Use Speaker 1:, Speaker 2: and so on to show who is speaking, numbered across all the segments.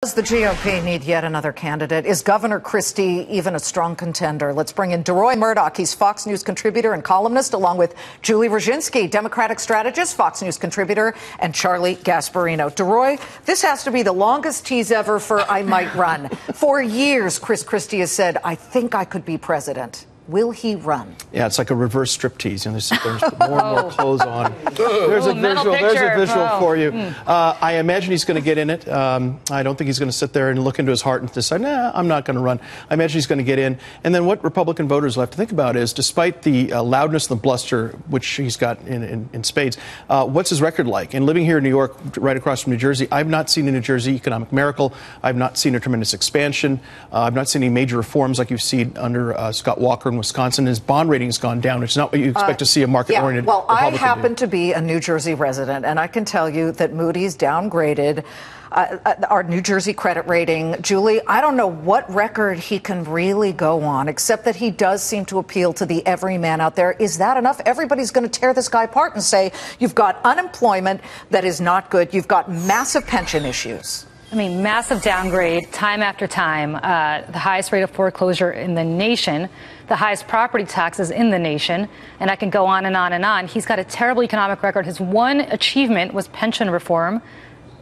Speaker 1: Does the GOP need yet another candidate? Is Governor Christie even a strong contender? Let's bring in Deroy Murdock. He's Fox News contributor and columnist, along with Julie Roginsky, Democratic strategist, Fox News contributor, and Charlie Gasparino. Deroy, this has to be the longest tease ever for I might run. For years, Christie has said, I think I could be president. Will he run?
Speaker 2: Yeah, it's like a reverse striptease. And there's more and more clothes on. There's a visual for you. I imagine he's going to get in it. I don't think he's going to sit there and look into his heart and decide, nah, I'm not going to run. I imagine he's going to get in. And then what Republican voters will have to think about is, despite the loudness and the bluster, which he's got in spades, what's his record like? And living here in New York, right across from New Jersey, I've not seen a New Jersey economic miracle. I've not seen a tremendous expansion. I've not seen any major reforms like you've seen under Scott Walker in Wisconsin. His bond rating has gone down, which is not what you expect to see a market-oriented Republican
Speaker 1: I happen to be a New Jersey resident, and I can tell you that Moody's downgraded our New Jersey credit rating. Julie, I don't know what record he can really go on, except that he does seem to appeal to the everyman out there. Is that enough? Everybody's going to tear this guy apart and say, you've got unemployment that is not good. You've got massive pension issues.
Speaker 3: I mean, massive downgrade time after time, the highest rate of foreclosure in the nation, the highest property taxes in the nation, and I can go on and on and on. He's got a terrible economic record. His one achievement was pension reform,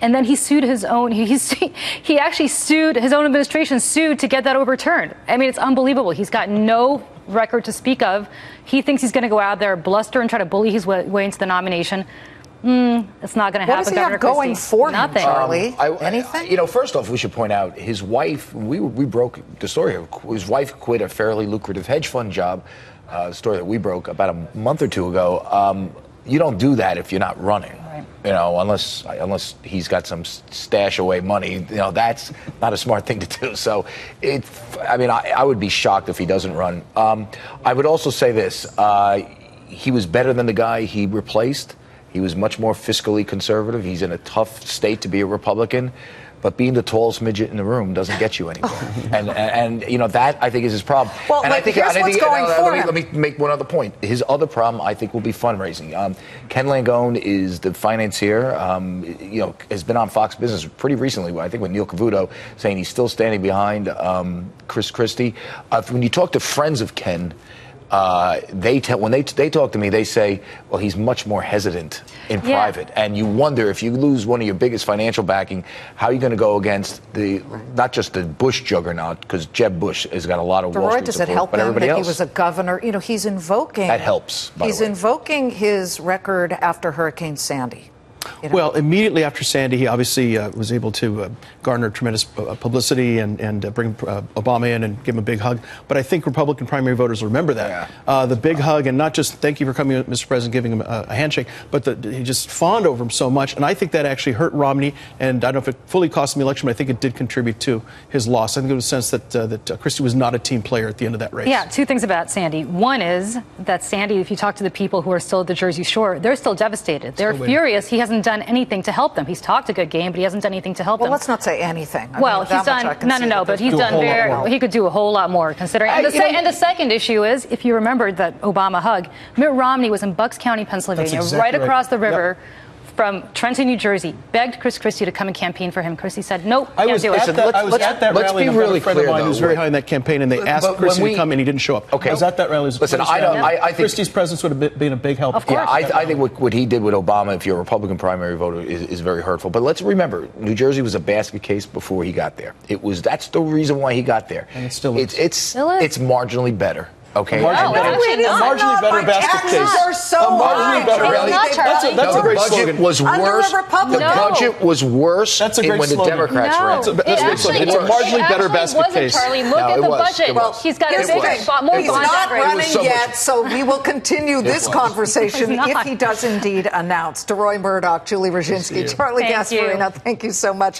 Speaker 3: and then he sued his own. He actually sued his own administration, sued to get that overturned. I mean, it's unbelievable. He's got no record to speak of. He thinks he's going to go out there, bluster, and try to bully his way into the nomination. It's not going to happen.
Speaker 1: What does he have going for him,
Speaker 3: Nothing.
Speaker 1: Charlie? Anything?
Speaker 4: You know, first off, we should point out his wife, we broke the story. His wife quit a fairly lucrative hedge fund job, story that we broke about a month or two ago. You don't do that if you're not running. Right. You know, unless he's got some stash away money, you know, that's not a smart thing to do. So, I would be shocked if he doesn't run. I would also say this. He was better than the guy he replaced. He was much more fiscally conservative. He's in a tough state to be a Republican, but being the tallest midget in the room doesn't get you anywhere. and you know, that I think is his problem.
Speaker 1: Well,
Speaker 4: and
Speaker 1: let
Speaker 4: me make one other point. His other problem, I think, will be fundraising. Ken Langone is the financier. You know, has been on Fox Business pretty recently. I think with Neil Cavuto saying he's still standing behind Christie. When you talk to friends of Ken. When they talk to me, they say, well, he's much more hesitant in private. And you wonder, if you lose one of your biggest financial backing, how are you going to go against not just the Bush juggernaut, because Jeb Bush has got a lot of Wall Street
Speaker 1: does
Speaker 4: support,
Speaker 1: it help
Speaker 4: but
Speaker 1: him
Speaker 4: everybody
Speaker 1: that
Speaker 4: else.
Speaker 1: He was a governor? You know, he's invoking.
Speaker 4: That helps, by the way.
Speaker 1: He's invoking his record after Hurricane Sandy. You know?
Speaker 2: Well, immediately after Sandy, he obviously was able to garner tremendous publicity and bring Obama in and give him a big hug. But I think Republican primary voters will remember that. Yeah. The big hug, and not just thank you for coming, Mr. President, giving him a handshake, but he just fawned over him so much. And I think that actually hurt Romney. And I don't know if it fully cost him the election, but I think it did contribute to his loss. I think there was a sense that Christie was not a team player at the end of that race.
Speaker 3: Yeah, two things about Sandy. One is that Sandy, if you talk to the people who are still at the Jersey Shore, they're still devastated. They're furious. He hasn't done anything to help them. He's talked a good game, but he hasn't done anything to help them.
Speaker 1: Well, let's not say anything.
Speaker 3: Well, he's done but he's done he could do a whole lot more, considering. And the second issue is, if you remember that Obama hug, Mitt Romney was in Bucks County, Pennsylvania, right across the river from Trenton, New Jersey, begged Christie to come and campaign for him. Christie said, nope, can't do it.
Speaker 2: I was at that rally.
Speaker 4: Let's be really clear,
Speaker 2: though. He was very high in that campaign, and they asked Christie to come, and he didn't show up.
Speaker 4: Okay.
Speaker 2: I was at that rally.
Speaker 4: Listen, I think
Speaker 2: Christie's presence would have been a big help.
Speaker 3: Of course.
Speaker 4: Yeah, I think what he did with Obama, if you're a Republican primary voter, is very hurtful. But let's remember, New Jersey was a basket case before he got there. That's the reason why he got there.
Speaker 2: And it still is.
Speaker 4: It's marginally better. Okay.
Speaker 2: Marginally better basket case.
Speaker 1: Are so high.
Speaker 2: That's a great slogan.
Speaker 4: The budget was worse
Speaker 2: That's a great
Speaker 4: when the Democrats ran.
Speaker 2: It's a marginally better basket case.
Speaker 3: Charlie, look at the budget. He's got a bigger more.
Speaker 1: He's not running yet, so we will continue this conversation if he does indeed announce. Deroy Murdock, Julie Roginsky, Charlie Gasparino, thank you so much.